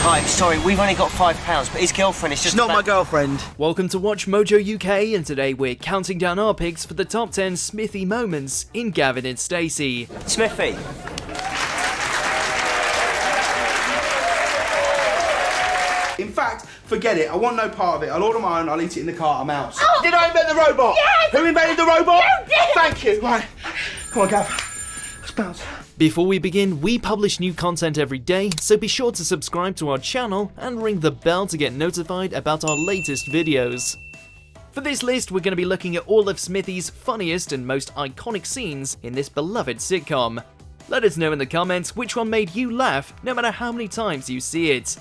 Hi, sorry, we've only got £5, but his girlfriend is just... She's not my girlfriend. Welcome to WatchMojo UK, and today we're counting down our picks for the top 10 Smithy moments in Gavin and Stacey. Smithy. In fact, forget it. I want no part of it. I'll order my own. I'll eat it in the car. I'm out. Oh. Did I invent the robot? Yes! Who invented the robot? You did! Thank you. Right. Come on, Gav. Let's bounce. Before we begin, we publish new content every day, so be sure to subscribe to our channel and ring the bell to get notified about our latest videos. For this list, we're going to be looking at all of Smithy's funniest and most iconic scenes in this beloved sitcom. Let us know in the comments which one made you laugh, no matter how many times you see it.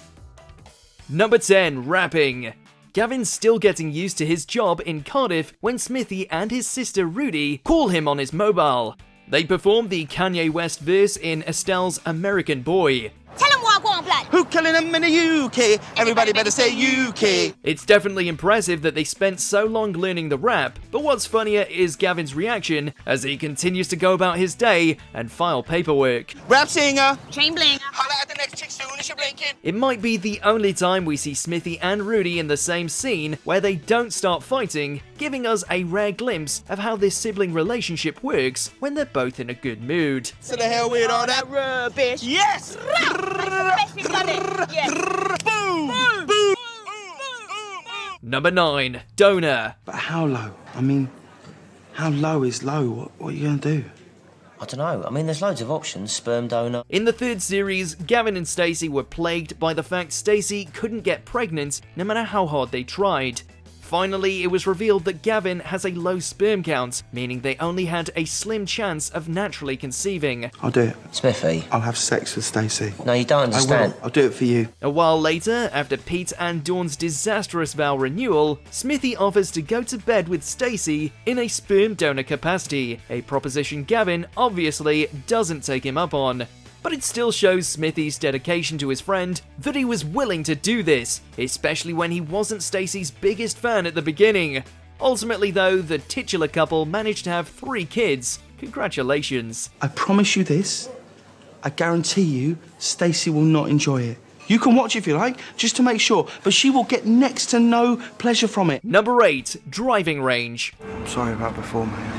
Number 10. Rapping. Gavin's still getting used to his job in Cardiff when Smithy and his sister Rudi call him on his mobile. They perform the Kanye West verse in Estelle's American Boy. Tell him what I want, blood. Who killing them in the UK? Everybody better say UK. It's definitely impressive that they spent so long learning the rap, but what's funnier is Gavin's reaction as he continues to go about his day and file paperwork. Rap singer. Chain bling. Holla at the next chick soon as you're blinking. It might be the only time we see Smithy and Rudi in the same scene where they don't start fighting, giving us a rare glimpse of how this sibling relationship works when they're both in a good mood. To the hell with all that Rubbish. Yes. Boom. Number 9. Donor. But how low? I mean, how low is low? What are you going to do? I don't know. I mean, there's loads of options. Sperm donor. In the third series, Gavin and Stacey were plagued by the fact Stacey couldn't get pregnant no matter how hard they tried. Finally, it was revealed that Gavin has a low sperm count, meaning they only had a slim chance of naturally conceiving. I'll do it. Smithy. I'll have sex with Stacey. No, you don't understand. I will. I'll do it for you. A while later, after Pete and Dawn's disastrous vow renewal, Smithy offers to go to bed with Stacey in a sperm donor capacity, a proposition Gavin obviously doesn't take him up on. But it still shows Smithy's dedication to his friend that he was willing to do this, especially when he wasn't Stacey's biggest fan at the beginning. Ultimately though, the titular couple managed to have 3 kids. Congratulations. I promise you this. I guarantee you, Stacey will not enjoy it. You can watch if you like, just to make sure, but she will get next to no pleasure from it. Number 8. Driving range. I'm sorry about before, mate.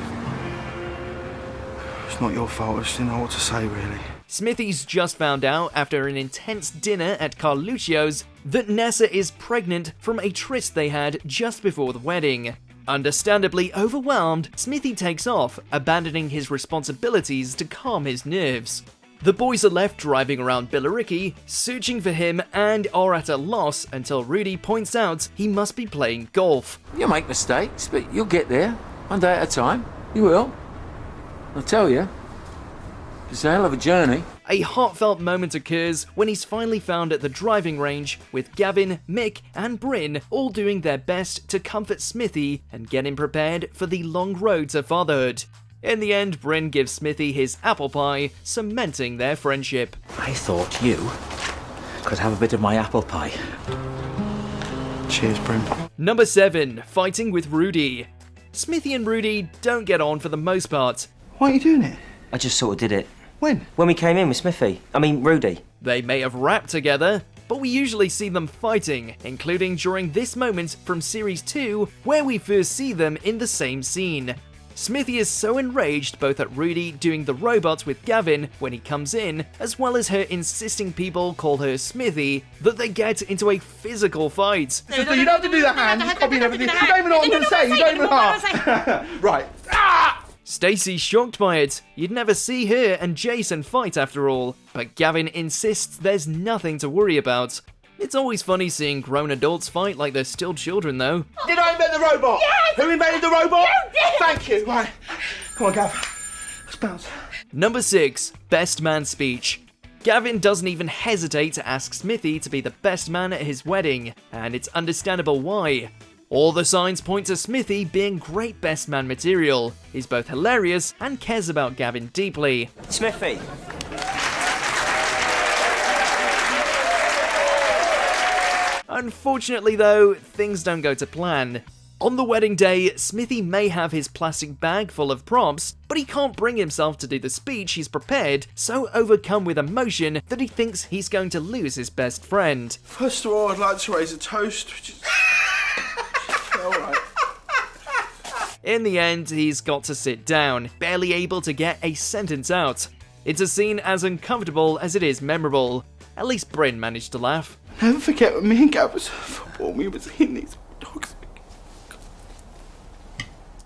It's not your fault. I just didn't know what to say, really. Smithy's just found out, after an intense dinner at Carluccio's, that Nessa is pregnant from a tryst they had just before the wedding. Understandably overwhelmed, Smithy takes off, abandoning his responsibilities to calm his nerves. The boys are left driving around Billericay, searching for him, and are at a loss until Rudi points out he must be playing golf. You'll make mistakes, but you'll get there, one day at a time. You will. I'll tell you. It's a hell of a journey. A heartfelt moment occurs when he's finally found at the driving range, with Gavin, Mick, and Bryn all doing their best to comfort Smithy and get him prepared for the long road to fatherhood. In the end, Bryn gives Smithy his apple pie, cementing their friendship. I thought you could have a bit of my apple pie. Cheers, Bryn. Number 7. Fighting with Rudi. Smithy and Rudi don't get on for the most part. Why are you doing it? I just sort of did it. When? When we came in with Rudi. They may have rapped together, but we usually see them fighting, including during this moment from Series 2, where we first see them in the same scene. Smithy is so enraged both at Rudi doing the robot with Gavin when he comes in, as well as her insisting people call her Smithy, that they get into a physical fight. Sister, you don't have to do the hand. Just copy everything. You don't even know what I'm going to say. You don't even know. Right. Ah! Stacey's shocked by it. You'd never see her and Jason fight after all, but Gavin insists there's nothing to worry about. It's always funny seeing grown adults fight like they're still children though. Did I invent the robot? Yes! Who invented the robot? You did! Thank you. Right. Come on, Gav. Let's bounce. Number 6. Best man speech. Gavin doesn't even hesitate to ask Smithy to be the best man at his wedding, and it's understandable why. All the signs point to Smithy being great best man material. He's both hilarious and cares about Gavin deeply. Smithy. Unfortunately though, things don't go to plan. On the wedding day, Smithy may have his plastic bag full of props, but he can't bring himself to do the speech he's prepared, so overcome with emotion that he thinks he's going to lose his best friend. First of all, I'd like to raise a toast. All right. In the end, he's got to sit down, barely able to get a sentence out. It's a scene as uncomfortable as it is memorable. At least Bryn managed to laugh. Never forget when me and Gav was football, we was in these dogs.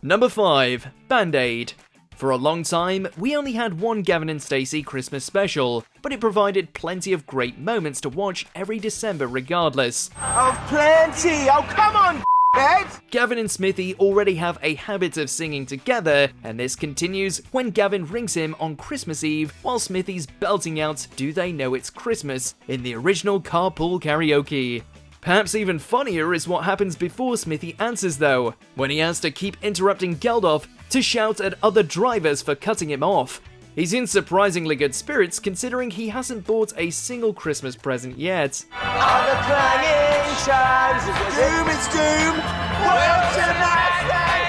Number 5. Band-Aid. For a long time, we only had one Gavin and Stacey Christmas special, but it provided plenty of great moments to watch every December regardless. Of plenty! Oh, come on, head! Gavin and Smithy already have a habit of singing together, and this continues when Gavin rings him on Christmas Eve while Smithy's belting out Do They Know It's Christmas in the original carpool karaoke. Perhaps even funnier is what happens before Smithy answers though, when he has to keep interrupting Geldof to shout at other drivers for cutting him off. He's in surprisingly good spirits considering he hasn't bought a single Christmas present yet. All the clanging chimes, doom is doom. Well, tonight they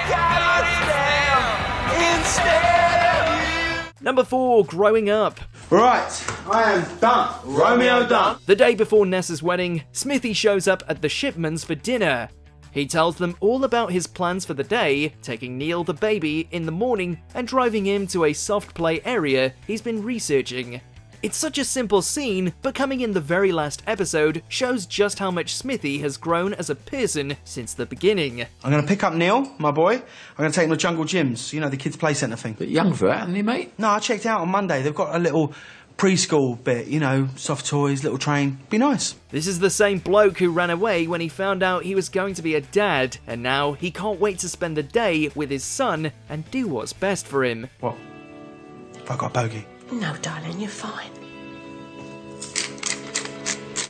instead of you. Number 4. Growing Up. Right, I am done. Romeo done. The day before Nessa's wedding, Smithy shows up at the Shipmans for dinner. He tells them all about his plans for the day, taking Neil the baby in the morning and driving him to a soft play area he's been researching. It's such a simple scene, but coming in the very last episode shows just how much Smithy has grown as a person since the beginning. I'm going to pick up Neil, my boy. I'm going to take him to Jungle Gyms, you know, the kids' play centre thing. Bit young for that, hasn't he, mate? No, I checked out on Monday. They've got a little preschool bit, you know, soft toys, little train. Be nice. This is the same bloke who ran away when he found out he was going to be a dad, and now he can't wait to spend the day with his son and do what's best for him. What? If I got a bogey? No, darling, you're fine.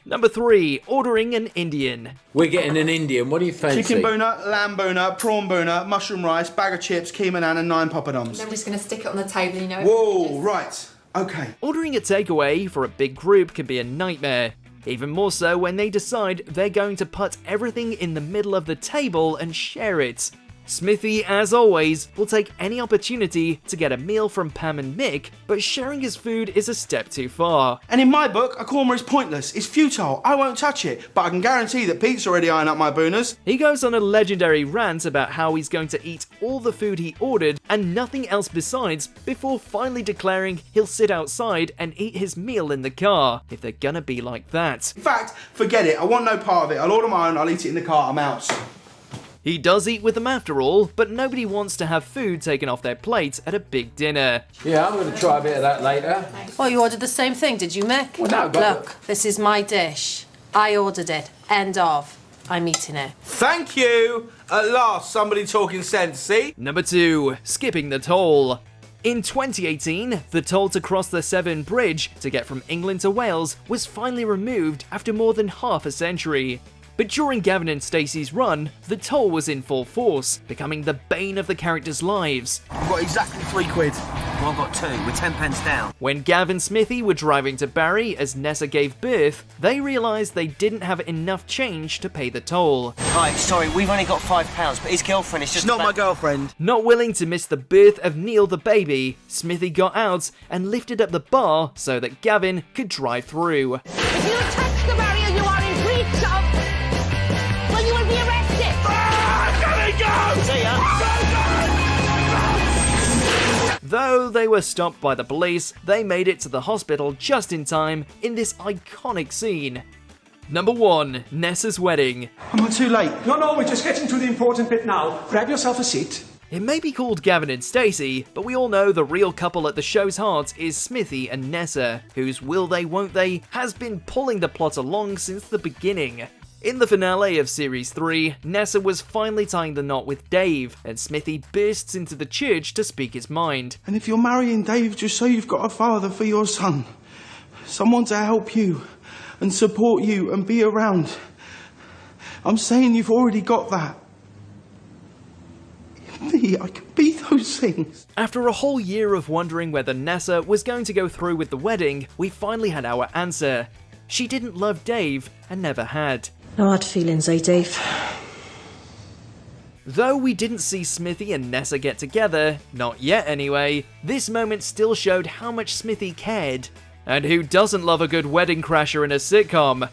Number 3. Ordering an Indian. We're getting an Indian. What do you fancy? Chicken boona, lamb boona, prawn boona, mushroom rice, bag of chips, keema naan and 9 poppadoms. I'm just going to stick it on the table, you know. Whoa, right. Okay. Ordering a takeaway for a big group can be a nightmare. Even more so when they decide they're going to put everything in the middle of the table and share it. Smithy, as always, will take any opportunity to get a meal from Pam and Mick, but sharing his food is a step too far. And in my book, a korma is pointless. It's futile. I won't touch it. But I can guarantee that Pete's already eyeing up my boonas. He goes on a legendary rant about how he's going to eat all the food he ordered and nothing else besides before finally declaring he'll sit outside and eat his meal in the car, if they're gonna be like that. In fact, forget it. I want no part of it. I'll order my own, I'll eat it in the car, I'm out. He does eat with them after all, but nobody wants to have food taken off their plate at a big dinner. Yeah, I'm going to try a bit of that later. Oh, you ordered the same thing, did you, Mick? Well, no, but- Look, this is my dish. I ordered it. End of. I'm eating it. Thank you. At last, somebody talking sense, see? Number 2. Skipping the toll. In 2018, the toll to cross the Severn Bridge to get from England to Wales was finally removed after more than half a century. But during Gavin and Stacey's run, the toll was in full force, becoming the bane of the characters' lives. I've got exactly £3. Well, I've got 2. We're 10 pence down. When Gav and Smithy were driving to Barry as Nessa gave birth, they realised they didn't have enough change to pay the toll. Right, sorry, we've only got £5, but his girlfriend is just... It's not my girlfriend. Not willing to miss the birth of Neil the baby, Smithy got out and lifted up the bar so that Gavin could drive through. If you touch the barrier, you are in breach of... Well, you will be arrested. Though they were stopped by the police, they made it to the hospital just in time in this iconic scene. Number 1. Nessa's wedding. Am I too late? No, we're just getting to the important bit now. Grab yourself a seat. It may be called Gavin and Stacey, but we all know the real couple at the show's heart is Smithy and Nessa, whose will they won't they has been pulling the plot along since the beginning. In the finale of Series 3, Nessa was finally tying the knot with Dave, and Smithy bursts into the church to speak his mind. And if you're marrying Dave, just so you've got a father for your son. Someone to help you and support you and be around. I'm saying you've already got that. Me, I can be those things. After a whole year of wondering whether Nessa was going to go through with the wedding, we finally had our answer. She didn't love Dave and never had. No hard feelings, eh, Dave? Though we didn't see Smithy and Nessa get together, not yet anyway, this moment still showed how much Smithy cared. And who doesn't love a good wedding crasher in a sitcom?